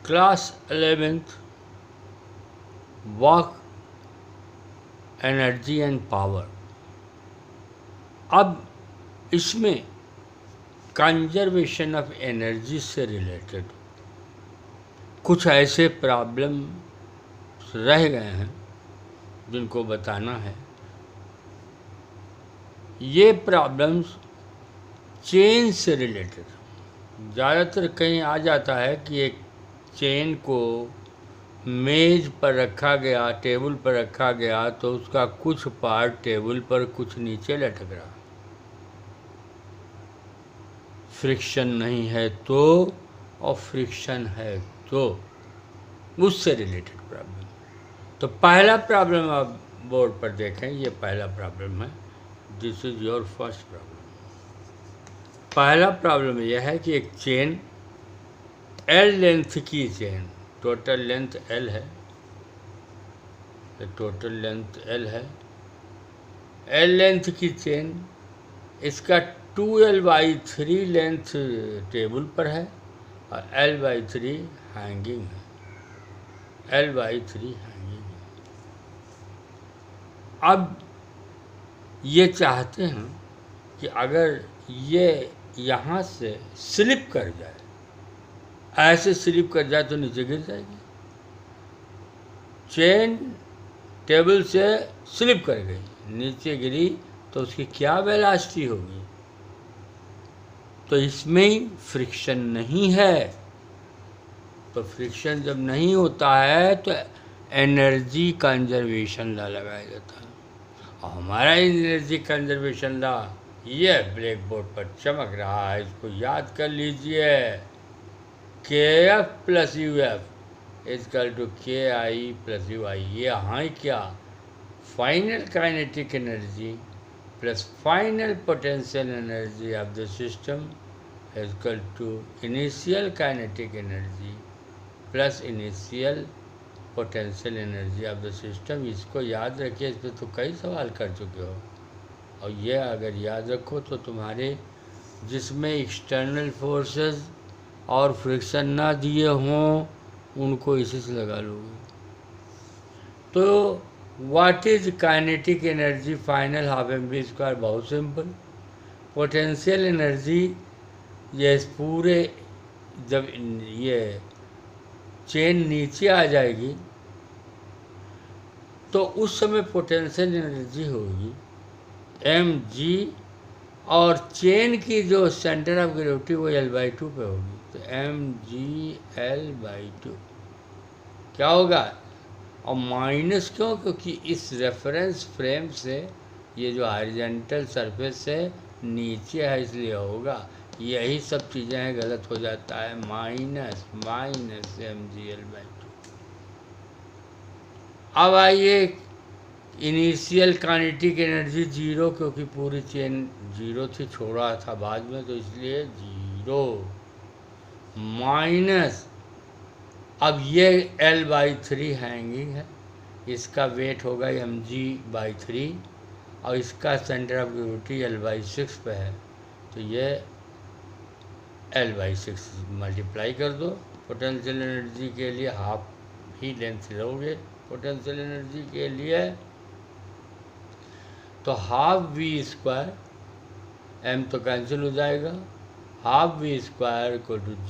Class 11th work energy and power. अब इसमें conservation of energy से रिलेटेड कुछ ऐसे प्रॉब्लम रह गए हैं जिनको बताना है। ये प्रॉब्लम्स चेन से रिलेटेड ज़्यादातर कहीं आ जाता है कि एक चेन को मेज पर रखा गया, टेबल पर रखा गया, तो उसका कुछ पार्ट टेबल पर कुछ नीचे लटक रहा, फ्रिक्शन नहीं है तो, और फ्रिक्शन है तो, उससे रिलेटेड प्रॉब्लम। तो पहला प्रॉब्लम आप बोर्ड पर देखें, ये पहला प्रॉब्लम है। This is your first problem. पहला प्रॉब्लम यह है कि एक चेन एल लेंथ की चेन, टोटल लेंथ एल है, टोटल लेंथ एल है, एल लेंथ की चेन, इसका 2l/3 लेंथ टेबल पर है और l/3 हैंगिंग है, l/3 हैंगिंग है। अब ये चाहते हैं कि अगर ये यहाँ से स्लिप कर जाए, ऐसे स्लिप कर जाए तो नीचे गिर जाएगी। चेन टेबल से स्लिप कर गई, नीचे गिरी, तो उसकी क्या वेलोसिटी होगी? तो इसमें फ्रिक्शन नहीं है। तो फ्रिक्शन जब नहीं होता है तो एनर्जी कंजर्वेशन लॉ लगाया जाता है। और हमारा एनर्जी कंजर्वेशन लॉ ये ब्लैक बोर्ड पर चमक रहा है, इसको याद कर लीजिए। KF + UF = KI + UI। ये हाँ क्या, final kinetic energy plus final potential energy of the system = initial kinetic energy plus initial potential energy of the system. इसको याद रखिए, इस पर तो कई सवाल कर चुके हो, और ये अगर याद रखो तो तुम्हारे जिसमें एक्सटर्नल फोर्सेस और फ्रिक्शन ना दिए हों उनको इसी से लगा लोगे। तो what is kinetic energy final ½ बहुत सिंपल। पोटेंशियल एनर्जी ये पूरे जब ये चेन नीचे आ जाएगी तो उस समय पोटेंशियल एनर्जी होगी mg, और चेन की जो सेंटर ऑफ ग्रेविटी वो L/2 पे होगी, तो mg L/2 क्या होगा? और माइनस क्यों? क्योंकि इस रेफरेंस फ्रेम से ये जो हॉरिजॉन्टल सरफेस है नीचे है, इसलिए होगा। यही सब चीज़ें हैं, गलत हो जाता है। Minus mg L/2। अब आइए, इनिशियल काइनेटिक एनर्जी 0, क्योंकि पूरी चेन 0 थी, छोड़ा था बाद में, तो इसलिए 0 माइनस, अब ये L/3 हैंगिंग है, इसका वेट होगा mg/3, और इसका सेंटर ऑफ ग्रेविटी L/6 पे है, तो ये L/6 मल्टीप्लाई कर दो। पोटेंशियल एनर्जी के लिए हाफ ही लेंथ लोगे, पोटेंशियल एनर्जी के लिए तो ½ m तो कैंसिल हो जाएगा, ½ =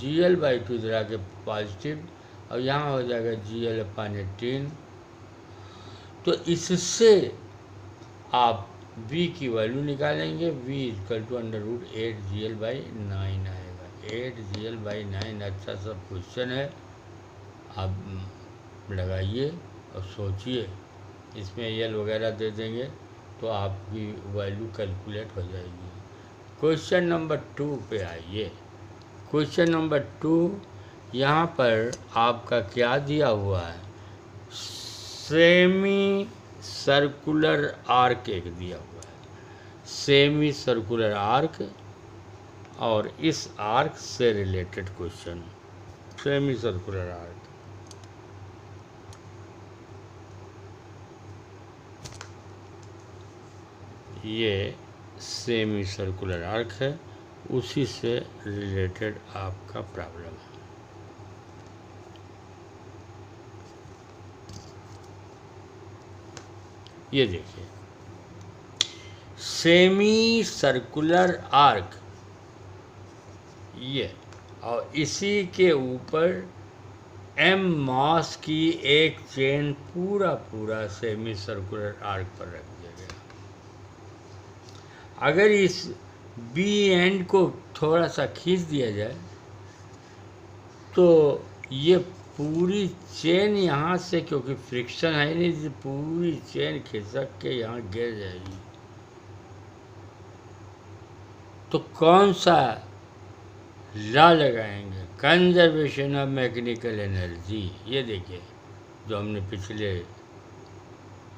GL/2 जरा के पॉजिटिव, और यहाँ हो जाएगा GL/18। तो इससे आप v की वैल्यू निकालेंगे, v = √8GL/9 आएगा, 8GL/9। अच्छा सब क्वेश्चन है, आप लगाइए और सोचिए, इसमें यल वगैरह दे देंगे तो आपकी वैल्यू कैलकुलेट हो जाएगी। क्वेश्चन नंबर 2 पे आइए। क्वेश्चन नंबर 2, यहाँ पर आपका क्या दिया हुआ है? सेमी सर्कुलर आर्क एक दिया हुआ है, सेमी सर्कुलर आर्क, और इस आर्क से related question, semi circular arc. ये सेमी सर्कुलर आर्क है, उसी से रिलेटेड आपका प्रॉब्लम है। ये देखिए, सेमी सर्कुलर आर्क, ये, और इसी के ऊपर एम मास की एक चेन पूरा सेमी सर्कुलर आर्क पर रख दिया गया। अगर इस बी एंड को थोड़ा सा खींच दिया जाए तो ये पूरी चेन यहाँ से, क्योंकि फ्रिक्शन है नहीं, पूरी चेन खिसक के यहाँ गिर जाएगी। तो कौन सा लॉ लगाएंगे? Conservation of mechanical energy. ये देखिए, जो हमने पिछले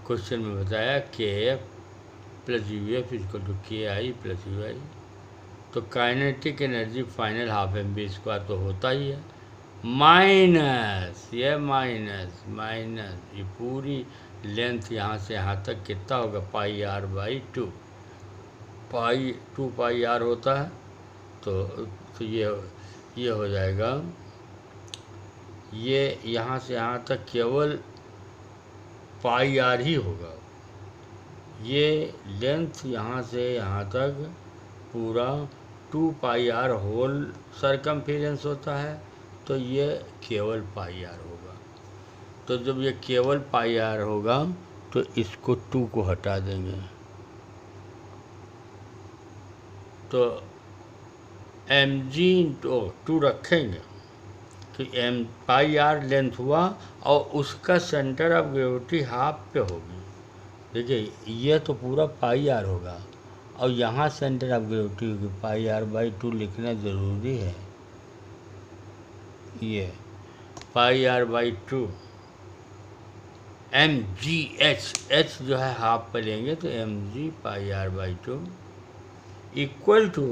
क्वेश्चन में बताया, K F plus U F equal to K I plus U I. तो kinetic energy final half m v square तो होता ही है, माइनस ये माइनस ये पूरी लेंथ यहाँ से यहाँ तक कितना होगा, pi R by 2, pi 2 pi R होता है। तो ये हो जाएगा, ये यहाँ से यहाँ तक केवल पाई आर ही होगा। ये लेंथ यहाँ से यहाँ तक पूरा 2 पाई आर होल सरकमफेरेंस होता है, तो ये केवल पाई आर होगा। तो जब ये केवल पाई आर होगा तो इसको 2 को हटा देंगे, तो एम जी इंटू 2 रखेंगे, तो एम पाई आर लेंथ हुआ और उसका सेंटर ऑफ ग्रेविटी हाफ पे होगी। देखिए, ये तो पूरा पाई आर होगा और यहाँ सेंटर ऑफ ग्रेविटी होगी, पाई आर बाई 2 लिखना ज़रूरी है। ये pi R by 2 M G H जो है हाफ पर लेंगे, तो M G pi R by 2 equal to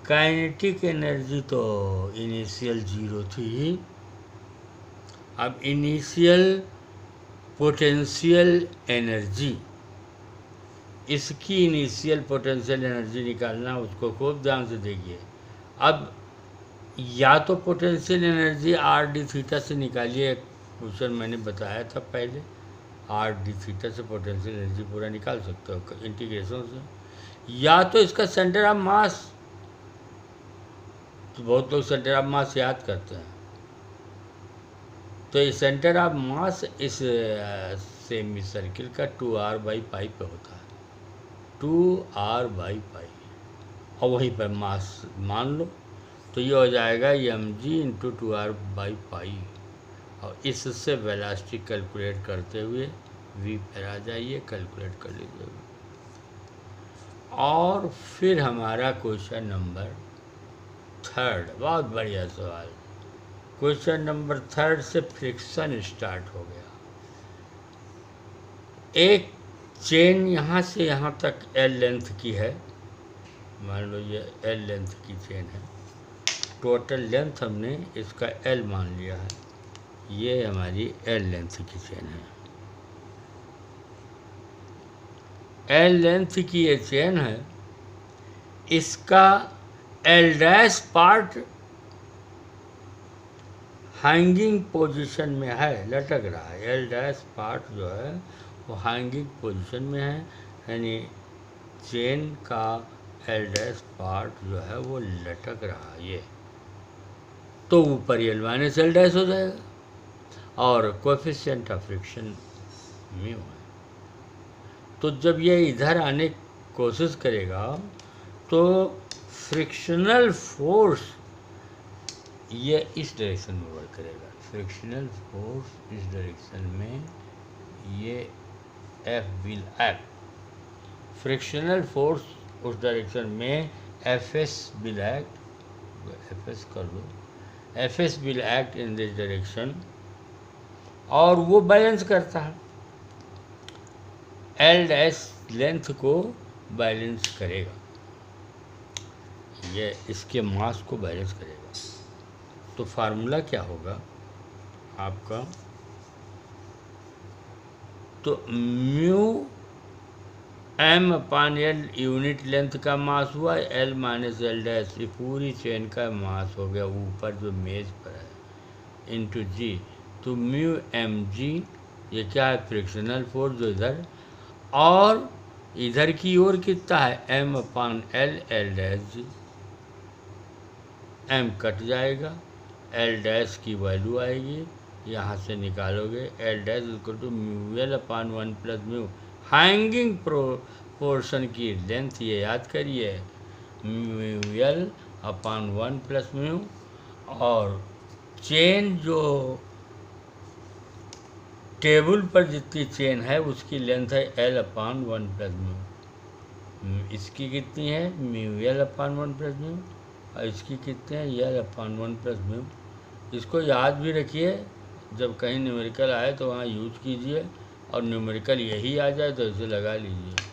kinetic energy तो इनिशियल 0 थी, अब इनिशियल पोटेंशियल एनर्जी, इसकी इनिशियल पोटेंशियल एनर्जी निकालना, उसको खूब ध्यान से देखिए। अब या तो potential energy R D theta से निकालिए, क्वेश्चन मैंने बताया था पहले, आर डी थीटा से पोटेंशियल एनर्जी पूरा निकाल सकते हो इंटीग्रेशन से, या तो इसका सेंटर ऑफ मास, तो बहुत लोग सेंटर ऑफ मास याद करते हैं, तो इस सेंटर ऑफ मास इस सेमी सर्किल का 2r बाई पाई पे होता है, 2r बाई पाई, और वहीं पर मास मान लो, तो ये हो जाएगा m g into 2r by pi, और इससे वेलोसिटी कैलकुलेट करते हुए v पर आ जाइए, कैलकुलेट कर लीजिए। और फिर हमारा क्वेश्चन नंबर 3, बहुत बढ़िया सवाल। क्वेश्चन नंबर 3 से फ्रिक्शन स्टार्ट हो गया। एक चेन यहाँ से यहाँ तक L लेंथ की है, मान लो ये L लेंथ की चेन है, टोटल लेंथ हमने इसका L मान लिया है, ये हमारी L लेंथ की चेन है। L लेंथ की ये चेन है, इसका L dash part hanging position में है, लटक रहा है। L डैश पार्ट जो है वो हैंगिंग पोजीशन में है, यानी चेन का L डैश पार्ट जो है वो लटक रहा है। ये तो ऊपर L माइनस L डैश हो जाएगा, और कोएफिशिएंट ऑफ फ्रिक्शन म्यू है। तो जब ये इधर आने की कोशिश करेगा तो फ्रिक्शनल फोर्स ये इस डायरेक्शन में वर्क करेगा, फ्रिक्शनल फोर्स इस डायरेक्शन में, ये F will act, frictional force उस डायरेक्शन में Fs विल एक्ट, Fs कर दो, Fs will act in this direction, और वो बैलेंस करता है, L डैश लेंथ को बैलेंस करेगा, ये इसके मास को बैलेंस करेगा। तो फार्मूला क्या होगा आपका, तो म्यू m अपान एल यूनिट लेंथ का मास हुआ, L माइनस L डैश ये पूरी चेन का मास हो गया ऊपर जो मेज पर है, इंटू जी, तो म्यू एम जी ये क्या है, फ्रिक्शनल फोर्स जो इधर, और इधर की ओर कितना है, M/L, L dash, M cut जाएगा, L डैश की वैल्यू आएगी, यहाँ से निकालोगे L dash equal to mu L upon 1 plus mu, hanging portion की लेंथ ये याद करिए, mu L upon 1 plus mu, और चेन जो टेबल पर जितनी चेन है उसकी लेंथ है L अपान 1 प्लस म्यू, इसकी कितनी है, mu L upon 1 plus mu, और इसकी कितने हैं, L अपान 1 प्लस म्यू। इसको याद भी रखिए, जब कहीं न्यूमेरिकल आए तो वहाँ यूज कीजिए, और न्यूमेरिकल यही आ जाए तो इसे लगा लीजिए।